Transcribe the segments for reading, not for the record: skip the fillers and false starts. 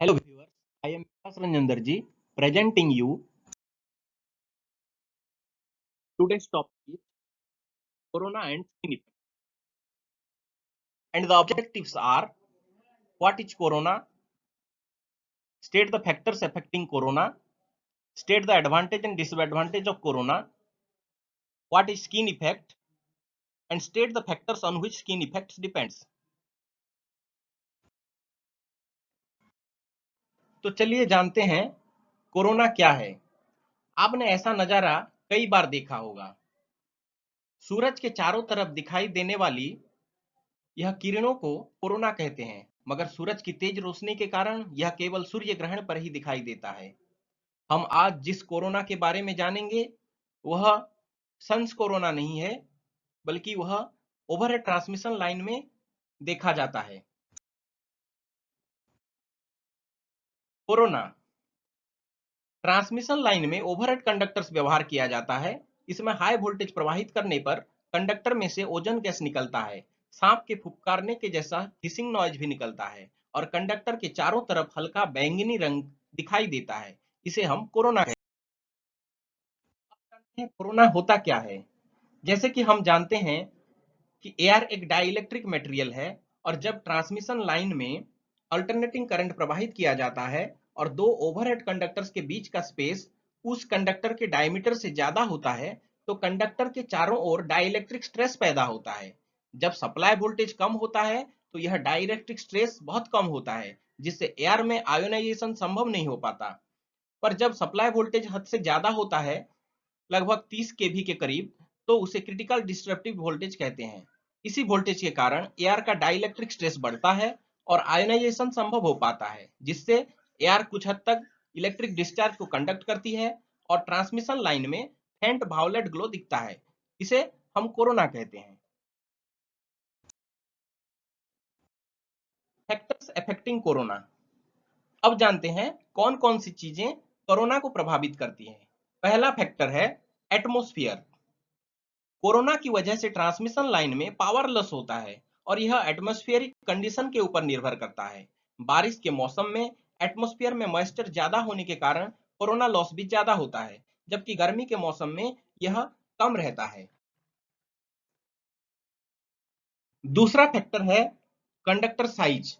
Hello viewers, I am Vikas Ranjan Darji presenting you today's topic is Corona and skin effect. And the objectives are: what is Corona, state the factors affecting Corona, state the advantage and disadvantage of Corona, what is skin effect, and state the factors on which skin effects depends. तो चलिए जानते हैं corona क्या है। आपने ऐसा नजारा कई बार देखा होगा। सूरज के चारों तरफ दिखाई देने वाली यह किरणों को कोरोना कहते हैं, मगर सूरज की तेज रोशनी के कारण यह केवल सूर्य ग्रहण पर ही दिखाई देता है। हम आज जिस कोरोना के बारे में जानेंगे वह सन्स कोरोना नहीं है, बल्कि वह ओवरहेड ट्रांसमिशन लाइन में देखा जाता है। कोरोना ट्रांसमिशन लाइन में ओवरहेड कंडक्टर्स व्यवहार किया जाता है। इसमें हाई वोल्टेज प्रवाहित करने पर कंडक्टर में से ओजोन गैस निकलता है। सांप के फुफकारने के जैसा हिसिंग नॉइज भी निकलता है और कंडक्टर के चारों तरफ हल्का बैंगनी रंग दिखाई देता है। इसे हम कोरोना कहते हैं। कोरोना होता क्या है? जैसे कि हम जानते हैं कि एयर एक डाइलेक्ट्रिक मटेरियल है और जब ट्रांसमिशन लाइन में अल्टरनेटिंग करंट प्रवाहित किया जाता है और दो ओवरहेड कंडक्टर्स के बीच का स्पेस उस कंडक्टर के डायमीटर से ज्यादा होता है तो कंडक्टर के चारों ओर डाइलेक्ट्रिक स्ट्रेस पैदा होता है। जब सप्लाई वोल्टेज कम होता है तो यह डाइलेक्ट्रिक स्ट्रेस बहुत कम होता है, जिससे एयर में आयोनाइजेशन संभव नहीं हो पाता। पर जब सप्लाई वोल्टेज हद से ज्यादा होता है, लगभग 30 केवी के करीब, तो उसे क्रिटिकल डिस्ट्रप्टिव वोल्टेज कहते हैं। इसी वोल्टेज के कारण एयर का डाइलेक्ट्रिक स्ट्रेस बढ़ता है और आयोनाइजेशन संभव हो पाता है, जिससे एयर कुछ हद तक इलेक्ट्रिक डिस्चार्ज को कंडक्ट करती है और ट्रांसमिशन लाइन में फेंट वायलेट ग्लो दिखता है। इसे हम कोरोना कहते हैं। Factors affecting corona. अब जानते हैं कौन कौन सी चीजें कोरोना को प्रभावित करती हैं। पहला फैक्टर है एटमॉस्फेयर। कोरोना की वजह से ट्रांसमिशन लाइन में पावर लॉस होता है और यह एटमॉस्फेरिक कंडीशन के ऊपर निर्भर करता है। बारिश के मौसम में एटमॉस्फेयर में मॉइस्चर ज्यादा होने के कारण कोरोना लॉस भी ज्यादा होता है, जबकि गर्मी के मौसम में यह कम रहता है। दूसरा फैक्टर है conductor size.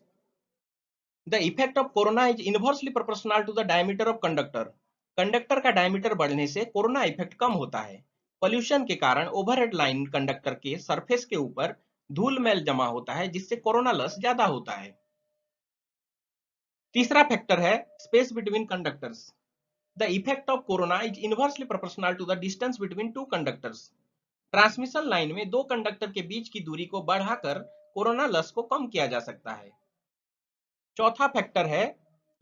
The effect of corona is inversely proportional to the diameter of conductor. Conductor का डायमीटर बढ़ने से कोरोना इफेक्ट कम होता है। पोल्यूशन के कारण ओवरहेड लाइन कंडक्टर के सरफेस के ऊपर धूल मैल जमा होता है, जिससे कोरोना लॉस ज्यादा होता है। तीसरा फैक्टर है space between conductors. The effect of corona is inversely proportional to the distance between two conductors. Transmission line में दो कंडक्टर के बीच की दूरी को बढ़ाकर कोरोना लॉस को कम किया जा सकता है। चौथा फैक्टर है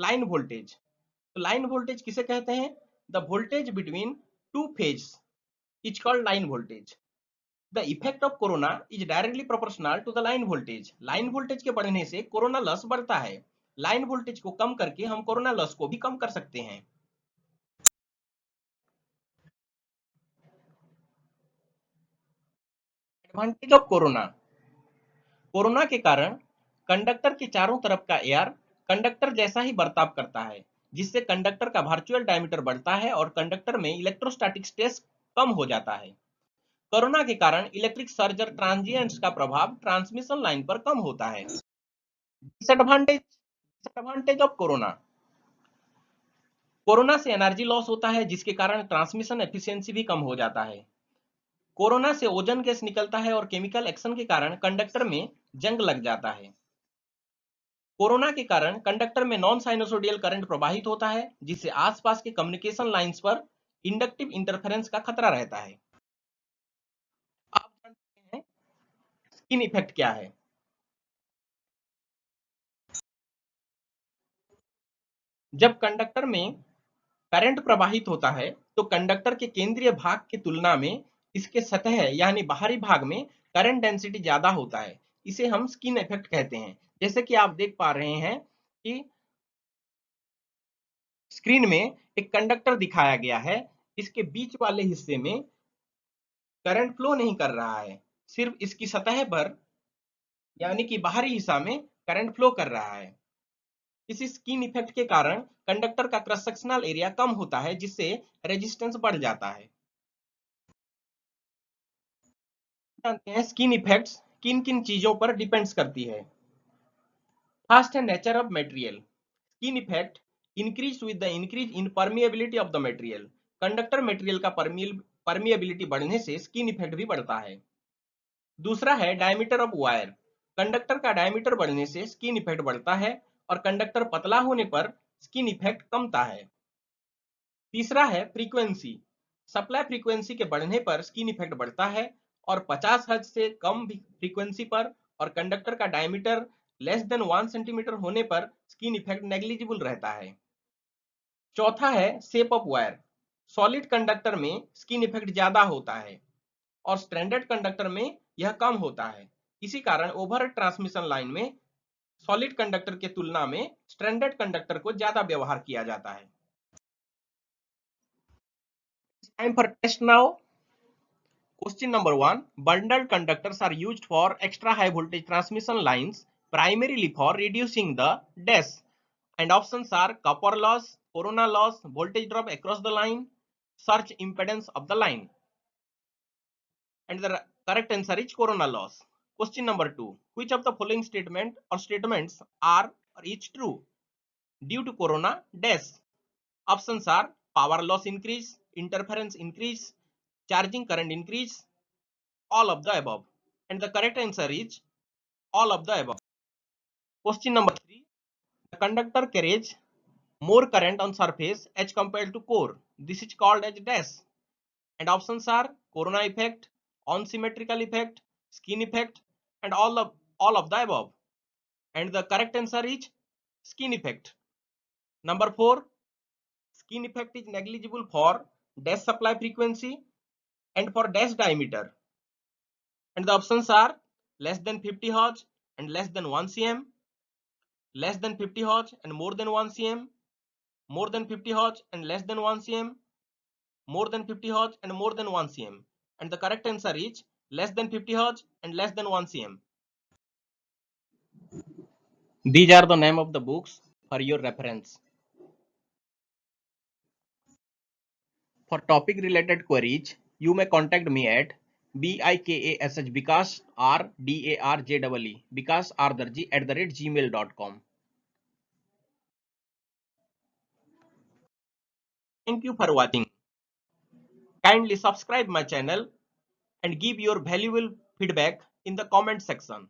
लाइन वोल्टेज। तो लाइन वोल्टेज किसे कहते हैं? The voltage between two phase is called line voltage. The effect of corona is directly proportional to the line voltage. Line voltage के बढ़ने से कोरोना लॉस बढ़ता है। लाइन वोल्टेज को कम करके हम कोरोना लॉस को भी कम कर सकते हैं। Advantage of corona. कोरोना के कारण कंडक्टर के चारों तरफ का एयर कंडक्टर जैसा ही बर्ताव करता है, जिससे कंडक्टर का वर्चुअल डायमीटर बढ़ता है और कंडक्टर में इलेक्ट्रोस्टैटिक स्ट्रेस कम हो जाता है। कोरोना के कारण इलेक्ट्रिक सर्ज और ट्रांजिएंट्स का प्रभाव ट्रांसमिशन लाइन पर कम होता है। Disadvantage of corona. कोरोना से एनर्जी लॉस होता है, जिसके कारण ट्रांसमिशन एफिशिएंसी भी कम हो जाता है। कोरोना से ओजोन गैस निकलता है और केमिकल एक्शन के कारण कंडक्टर में जंग लग जाता है। कोरोना के कारण कंडक्टर में नॉन साइनोसोडियल करंट प्रवाहित होता है, जिससे आसपास के कम्युनिकेशन लाइंस पर इंडक्टिव इंटरफेरेंस का खतरा रहता है। आप जानते हैं स्किन इफेक्ट क्या है? जब कंडक्टर में करंट प्रवाहित होता है तो कंडक्टर के केंद्रीय भाग की तुलना में इसके सतह यानी बाहरी भाग में करंट डेंसिटी ज्यादा होता है। इसे हम स्किन इफेक्ट कहते हैं। जैसे कि आप देख पा रहे हैं कि स्क्रीन में एक कंडक्टर दिखाया गया है। इसके बीच वाले हिस्से में करंट फ्लो नहीं कर रहा है, सिर्फ इसकी सतह पर यानी कि बाहरी हिस्सा में करंट फ्लो कर रहा है। इस स्किन इफेक्ट के कारण कंडक्टर का क्रॉस सेक्शनल एरिया कम होता है, जिससे रेजिस्टेंस बढ़ जाता है। जानते हैं स्किन इफेक्ट्स किन किन चीजों पर डिपेंड्स करती है। फर्स्ट है nature of material. Skin effect increase with the increase in permeability of the material. Conductor material का परमिएबिलिटी बढ़ने से स्किन इफेक्ट भी बढ़ता है। दूसरा है डायमीटर ऑफ वायर। कंडक्टर का डायमीटर बढ़ने से स्किन इफेक्ट बढ़ता है और कंडक्टर पतला होने पर स्किन इफेक्ट कमता है। तीसरा है फ्रीक्वेंसी। सप्लाई फ्रीक्वेंसी के बढ़ने पर स्किन इफेक्ट बढ़ता है और 50 हर्ट्ज से कम फ्रीक्वेंसी पर और कंडक्टर का डायमीटर लेस देन 1 सेंटीमीटर होने पर स्किन इफेक्ट नेग्लिजिबल रहता है। चौथा है shape of wire. Solid conductor में स्किन इफेक्ट ज्यादा होता है और स्ट्रैंडेड कंडक्टर में यह कम होता है। इसी कारण ओवरहेड ट्रांसमिशन लाइन में सॉलिड कंडक्टर के तुलना में स्ट्रैंडेड कंडक्टर को ज्यादा व्यवहार किया जाता है। Time for test now. Question number 1. Bundled conductors are used for extra high voltage transmission lines, primarily for reducing the dash. And options are copper loss, corona loss, voltage drop across the line, surge impedance of the line. And the correct answer is corona loss. Question number 2. Which of the following statements are or is true? Due to corona dash. Options are power loss increase, interference increase, charging current increase, all of the above. And the correct answer is all of the above. Question number 3. The conductor carries more current on surface as compared to core. This is called as dash. And options are corona effect, on-symmetrical effect, skin effect, and all of the above. And the correct answer is skin effect. Number 4. Skin effect is negligible for dash supply frequency and for dash diameter. And the options are less than 50 Hz and less than 1 cm, less than 50 Hz and more than 1 cm, more than 50 Hz and less than 1 cm, more than 50 Hz and more than 1 cm. And the correct answer is less than 50 Hz and less than 1 cm. These are the name of the books for your reference. For topic related queries, you may contact me at BIKASH Bikash RDARJEE Bikash @gmail.com. Thank you for watching. Kindly subscribe my channel and give your valuable feedback in the comment section.